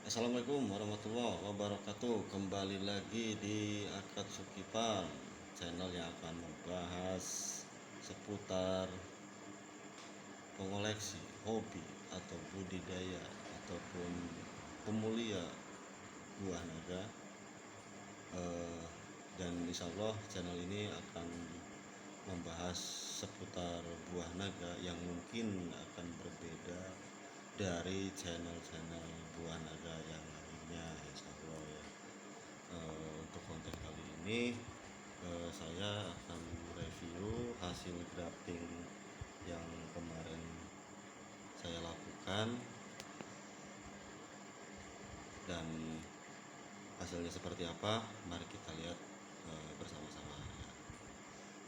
Assalamualaikum warahmatullahi wabarakatuh. Kembali lagi di Akatsuki Farm, channel yang akan membahas seputar pengoleksi, hobi atau budidaya ataupun pemulia buah naga. Dan insya Allah channel ini akan membahas seputar buah naga yang mungkin akan berbeda dari channel-channel buah naga yang lainnya, insya Allah ya. Untuk konten kali ini saya akan review hasil grafting yang kemarin saya lakukan dan hasilnya seperti apa. Mari kita lihat bersama-sama ya.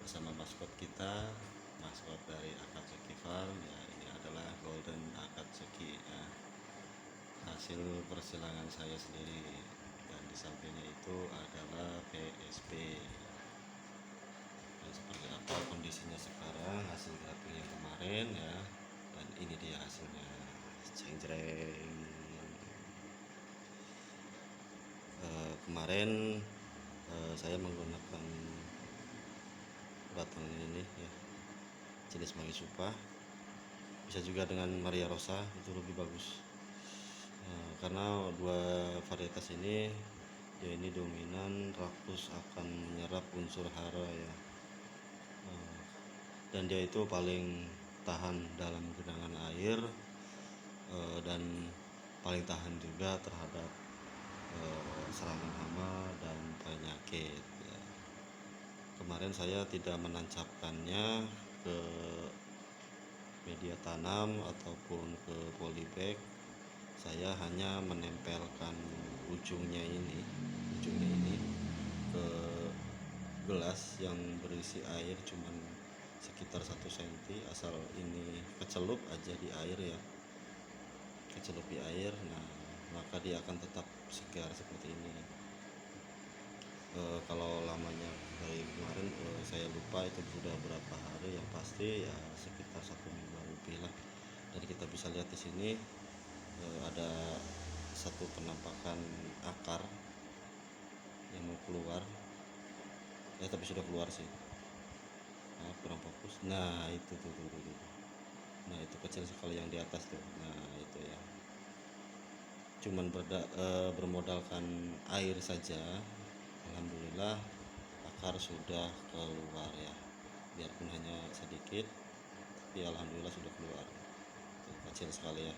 Bersama maskot kita, maskot dari Akatsuki Farm ya, ini adalah Golden Akatsuki ya, hasil persilangan saya sendiri, dan di sampingnya itu adalah PSP. Dan seperti apa kondisinya sekarang, hasil grafting yang kemarin ya, dan ini dia hasilnya. Ceng-cereng. Kemarin saya menggunakan batang ini ya, jenis Magisupa, bisa juga dengan Maria Rosa, itu lebih bagus. Karena dua varietas ini ya, ini dominan rakus akan menyerap unsur hara ya, dan dia itu paling tahan dalam genangan air, dan paling tahan juga terhadap serangan hama dan penyakit ya. Kemarin saya tidak menancapkannya ke media tanam ataupun ke polybag, saya hanya menempelkan ujungnya ini ke gelas yang berisi air cuman sekitar 1 cm, asal ini kecelup aja di air ya, kecelup di air, nah maka dia akan tetap segar seperti ini. Kalau lamanya dari kemarin saya lupa itu sudah berapa hari, yang pasti ya sekitar 1 minggu lebih lah. Dan kita bisa lihat di sini ada satu penampakan akar yang mau keluar tapi sudah keluar sih. Nah, kurang fokus. Nah itu tuh. Nah itu kecil sekali yang di atas tuh. Nah itu ya, cuman bermodalkan air saja, alhamdulillah akar sudah keluar ya, biarpun hanya sedikit tapi alhamdulillah sudah keluar. Itu kecil sekali ya.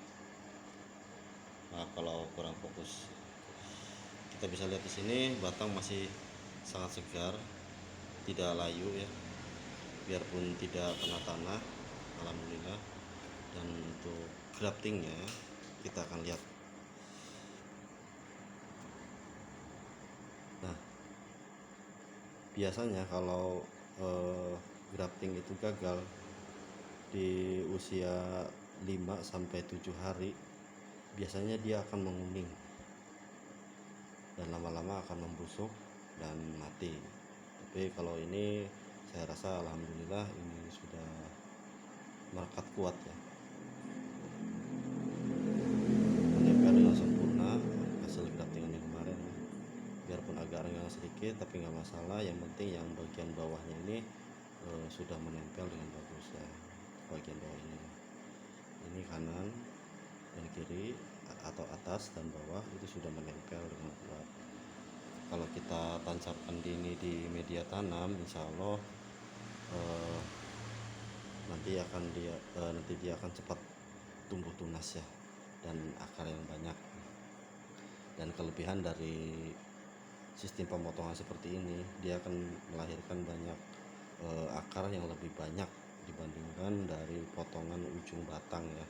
Nah kalau kurang fokus, kita bisa lihat di sini batang masih sangat segar, tidak layu ya, biarpun tidak kena tanah, alhamdulillah. Dan untuk graftingnya kita akan lihat. Nah biasanya kalau grafting itu gagal di usia 5-7 hari, biasanya dia akan menguning dan lama-lama akan membusuk dan mati. Tapi kalau ini saya rasa alhamdulillah ini sudah merekat kuat ya, menempel dengan sempurna hasil graftingan yang kemarin. Biarpun agak renggang sedikit tapi nggak masalah, yang penting yang bagian bawahnya ini sudah menempel dengan bagus ya. Bagian bawah ini kanan dan kiri atau atas dan bawah itu sudah menempel dengan kuat. Kalau kita tancapkan ini di media tanam, insya Allah nanti dia akan cepat tumbuh tunas ya, dan akar yang banyak. Dan kelebihan dari sistem pemotongan seperti ini, dia akan melahirkan banyak akar yang lebih banyak dibandingkan dari potongan ujung batang ya.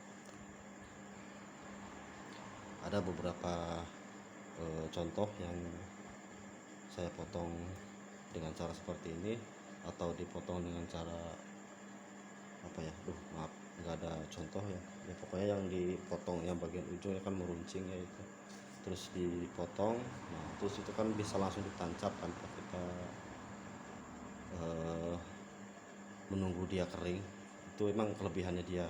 Ada beberapa contoh yang saya potong dengan cara seperti ini, atau dipotong dengan cara apa ya, maaf nggak ada contoh ya, pokoknya yang dipotong yang bagian ujungnya kan meruncing ya, itu terus dipotong. Nah terus itu kan bisa langsung ditancap tanpa kita menunggu dia kering. Itu emang kelebihannya dia.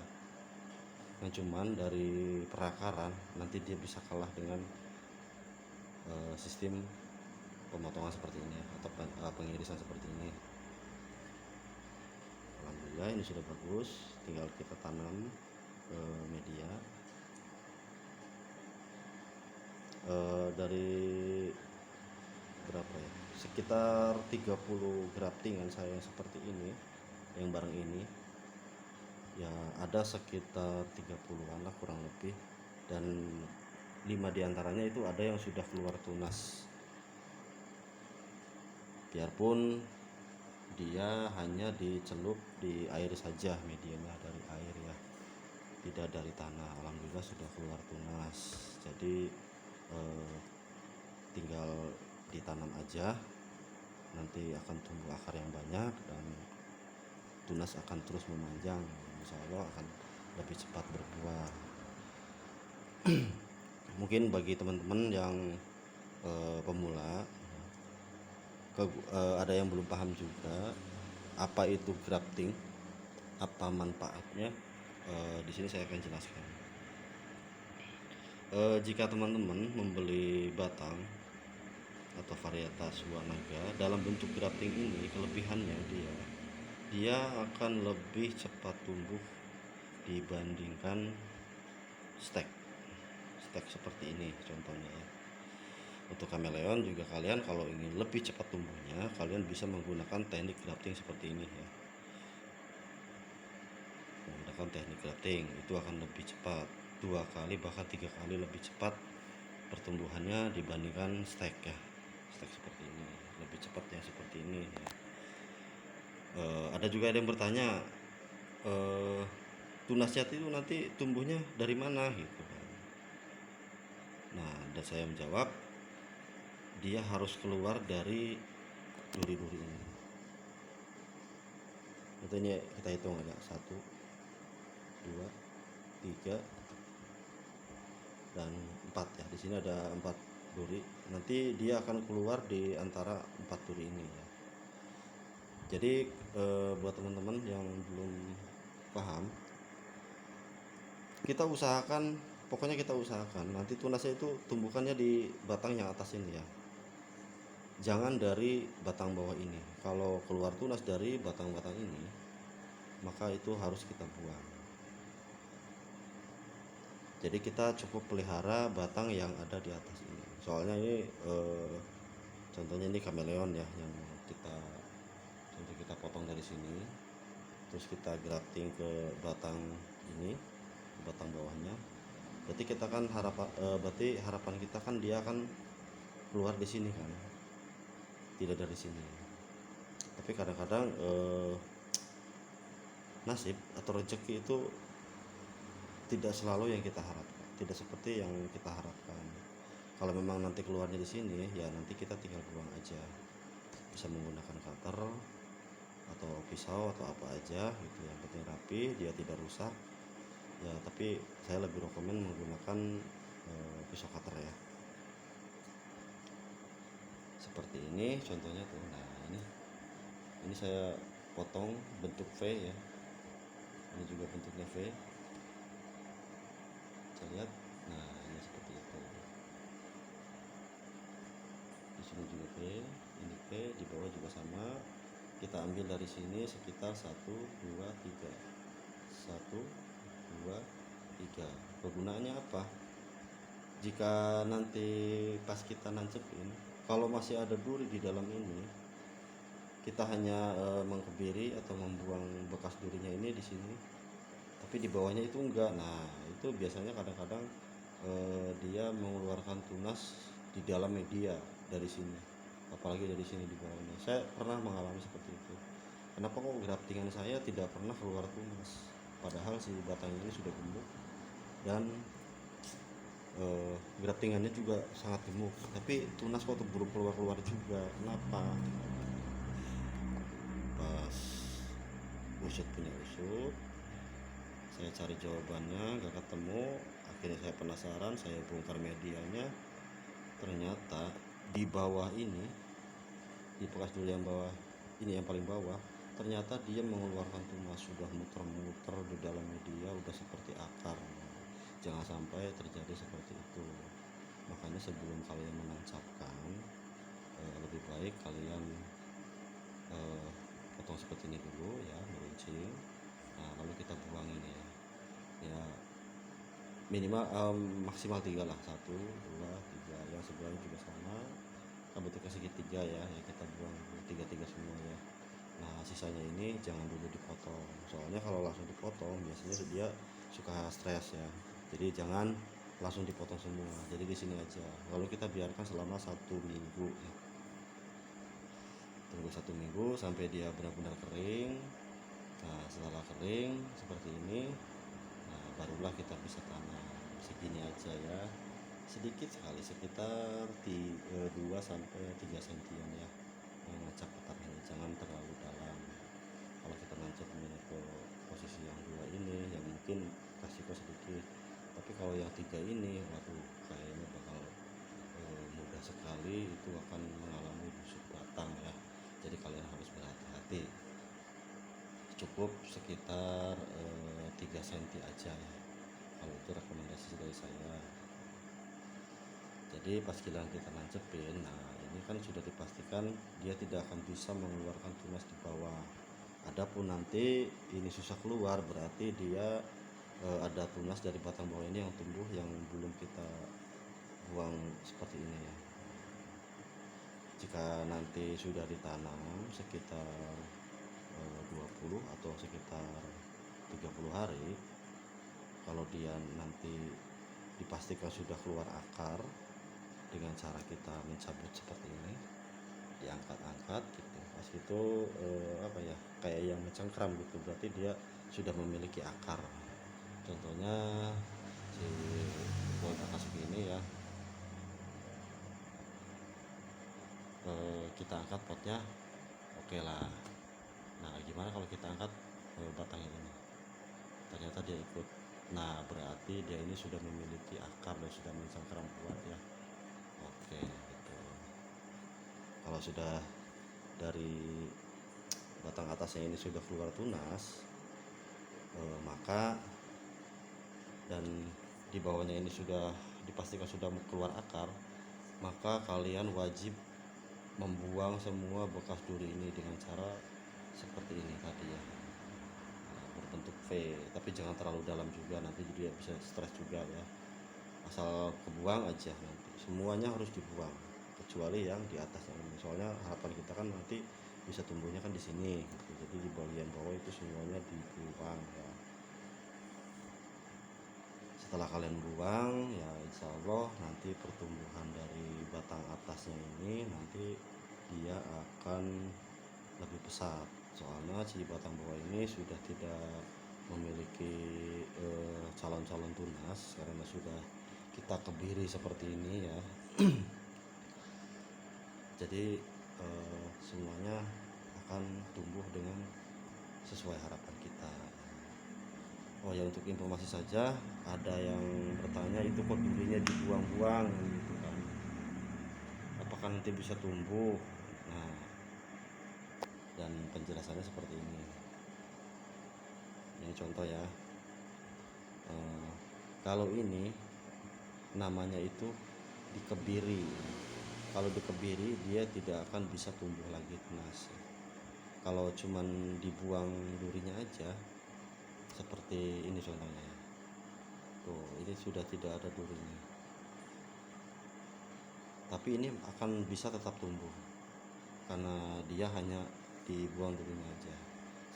Nah cuman dari perakaran nanti dia bisa kalah dengan sistem pemotongan seperti ini atau pengirisan seperti ini. Alhamdulillah ini sudah bagus, tinggal kita tanam media. Dari berapa ya, sekitar 30 graftingan saya yang seperti ini, yang bareng ini ya, ada sekitar 30-an lah kurang lebih, dan 5 diantaranya itu ada yang sudah keluar tunas, biarpun dia hanya dicelup di air saja, medianya dari air ya, tidak dari tanah. Alhamdulillah sudah keluar tunas, jadi tinggal ditanam aja, nanti akan tumbuh akar yang banyak dan tunas akan terus memanjang, insya Allah akan lebih cepat berbuah. Mungkin bagi teman-teman yang pemula, ada yang belum paham juga apa itu grafting, apa manfaatnya, di sini saya akan jelaskan. Jika teman-teman membeli batang atau varietas buah naga dalam bentuk grafting ini, kelebihannya dia akan lebih cepat tumbuh dibandingkan stek seperti ini contohnya ya. Untuk kameleon juga, kalian kalau ingin lebih cepat tumbuhnya, kalian bisa menggunakan teknik grafting seperti ini ya. Menggunakan teknik grafting itu akan lebih cepat, 2 kali bahkan 3 kali lebih cepat pertumbuhannya dibandingkan stek ya. Stek seperti ini lebih cepat yang seperti ini ya. Ada juga yang bertanya, tunas jati itu nanti tumbuhnya dari mana gitu kan. Nah, dan saya menjawab, dia harus keluar dari duri-duri ini. Tentunya kita hitung aja, 1, 2, 3, dan 4 ya. Di sini ada 4 duri. Nanti dia akan keluar di antara 4 duri ini ya. Jadi buat teman-teman yang belum paham, pokoknya kita usahakan nanti tunasnya itu tumbukannya di batang yang atas ini ya, jangan dari batang bawah ini. Kalau keluar tunas dari batang-batang ini, maka itu harus kita buang. Jadi kita cukup pelihara batang yang ada di atas ini. Soalnya ini contohnya ini kameleon ya, yang kita potong dari sini, terus kita grafting ke batang ini, batang bawahnya. Berarti kita kan harapan kita kan dia akan keluar di sini kan, tidak dari sini. Tapi kadang-kadang nasib atau rezeki itu tidak selalu yang kita harapkan, tidak seperti yang kita harapkan. Kalau memang nanti keluarnya di sini ya, nanti kita tinggal buang aja, bisa menggunakan cutter atau pisau atau apa aja gitu, yang penting rapi, dia tidak rusak ya. Tapi saya lebih rekomen menggunakan pisau cutter ya, seperti ini contohnya tuh. Nah, ini saya potong bentuk V ya, ini juga bentuknya V, bisa lihat. Nah, ini seperti itu. Di sini juga V, ini V, di bawah juga sama. Kita ambil dari sini sekitar 1, 2, 3. 1, 2, 3. Kegunaannya apa? Jika nanti pas kita nancepin, kalau masih ada duri di dalam ini, kita hanya mengkebiri atau membuang bekas durinya ini di sini, tapi di bawahnya itu enggak. Nah, itu biasanya kadang-kadang dia mengeluarkan tunas di dalam media dari sini, apalagi dari sini di bawahnya. Saya pernah mengalami seperti itu. Kenapa kok graftingan saya tidak pernah keluar tunas, padahal si batang ini sudah gemuk dan graftingannya juga sangat gemuk, tapi tunas kok belum keluar juga. Kenapa? Pas usut punya usut, saya cari jawabannya gak ketemu. Akhirnya saya penasaran, saya bongkar medianya. Ternyata di bawah ini, di bekas dulu yang bawah ini, yang paling bawah, ternyata dia mengeluarkan tunas, sudah muter-muter di dalam media, udah seperti akar. Jangan sampai terjadi seperti itu. Makanya sebelum kalian menancapkan, lebih baik kalian potong seperti ini dulu ya, meruncing. Nah lalu kita buang ini ya minimal maksimal 3 lah, 1 2 3, yang sebelahnya juga sama kan bentuknya segitiga ya, kita buang 3 semua ya. Nah sisanya ini jangan dulu dipotong, soalnya kalau langsung dipotong biasanya dia suka stres ya, jadi jangan langsung dipotong semua, jadi di sini aja, lalu kita biarkan selama 1 minggu ya. Tunggu 1 minggu sampai dia benar-benar kering. Nah setelah kering seperti ini, nah barulah kita bisa tanam. Segini aja ya, sedikit sekali, sekitar 2 sampai 3 sentian ya, nancap petaknya, jangan terlalu dalam. Kalau kita nancapnya ke posisi yang 2 ini yang mungkin resiko sedikit, tapi kalau yang 3 ini waduh kayaknya bakal mudah sekali itu akan mengalami busuk batang ya, jadi kalian harus berhati-hati. Cukup sekitar 3 cm aja ya, kalau itu rekomendasi dari saya. Jadi pas kita nancepin, nah ini kan sudah dipastikan dia tidak akan bisa mengeluarkan tunas di bawah. Adapun nanti ini susah keluar, berarti dia ada tunas dari batang bawah ini yang tumbuh yang belum kita buang seperti ini ya. Jika nanti sudah ditanam sekitar 20 atau sekitar 30 hari, kalau dia nanti dipastikan sudah keluar akar, dengan cara kita mencabut seperti ini, diangkat-angkat gitu, pas itu kayak yang mencengkram gitu, berarti dia sudah memiliki akar. Contohnya si pohon akasuk ini ya, kita angkat potnya, oke lah. Nah gimana kalau kita angkat batangnya ini, ternyata dia ikut, nah berarti dia ini sudah memiliki akar dan sudah mencengkram kuat ya. Oke gitu. Kalau sudah dari batang atasnya ini sudah keluar tunas, maka dan di bawahnya ini sudah dipastikan sudah keluar akar, maka kalian wajib membuang semua bekas duri ini dengan cara seperti ini tadi ya, berbentuk V, tapi jangan terlalu dalam juga, nanti dia bisa stres juga ya. Asal kebuang aja, nanti semuanya harus dibuang kecuali yang di atasnya ini, soalnya harapan kita kan nanti bisa tumbuhnya kan di sini gitu. Jadi di bagian bawah itu semuanya dibuang ya. Setelah kalian buang ya, insya Allah nanti pertumbuhan dari batang atasnya ini nanti dia akan lebih pesat, soalnya si batang bawah ini sudah tidak memiliki calon-calon tunas karena sudah kita kebiri seperti ini ya. Jadi semuanya akan tumbuh dengan sesuai harapan kita. Oh ya, untuk informasi saja, ada yang bertanya itu kok durinya dibuang-buang gitu kan, apakah nanti bisa tumbuh? Nah, dan penjelasannya seperti ini contoh ya. Kalau ini namanya itu dikebiri, kalau dikebiri dia tidak akan bisa tumbuh lagi tunas. Kalau cuman dibuang durinya aja seperti ini contohnya, tuh ini sudah tidak ada durinya, tapi ini akan bisa tetap tumbuh karena dia hanya dibuang durinya aja.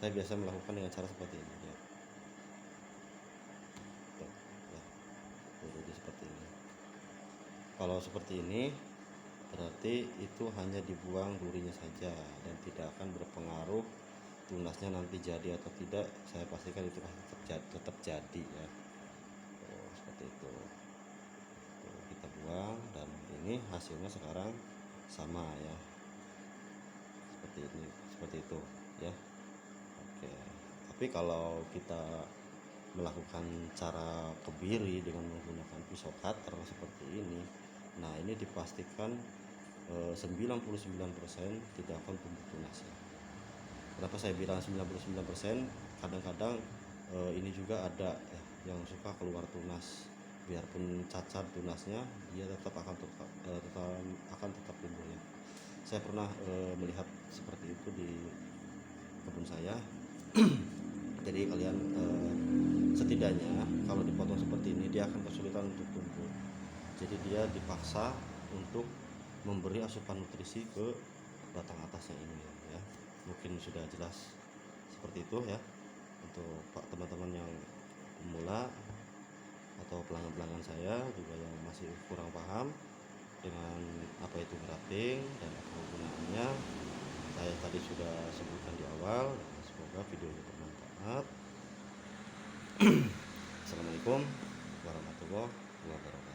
Saya biasa melakukan dengan cara seperti ini ya. Tuh, ya. Jadi seperti ini. Kalau seperti ini berarti itu hanya dibuang durinya saja dan tidak akan berpengaruh tunasnya nanti jadi atau tidak. Saya pastikan itu tetap jadi ya. Seperti itu. Tuh, kita buang dan ini hasilnya sekarang sama ya, seperti ini, seperti itu ya. Oke, tapi kalau kita melakukan cara kebiri dengan menggunakan pisau cutter seperti ini, nah ini dipastikan 99% tidak akan tumbuh tunas ya. Kenapa saya bilang 99%? Kadang-kadang ini juga ada ya, yang suka keluar tunas biarpun cacat tunasnya dia tetap akan tetap tumbuh ya. Saya pernah melihat seperti itu di kebun saya. Jadi kalian setidaknya kalau dipotong seperti ini dia akan kesulitan untuk tumbuh. Jadi dia dipaksa untuk memberi asupan nutrisi ke batang atasnya ini ya. Mungkin sudah jelas seperti itu ya untuk teman-teman yang pemula atau pelanggan-pelanggan saya juga yang masih kurang paham dengan apa itu grafting dan apa kegunaannya. Saya tadi sudah sebutkan di awal. Semoga video ini bermanfaat. Assalamualaikum warahmatullahi wabarakatuh.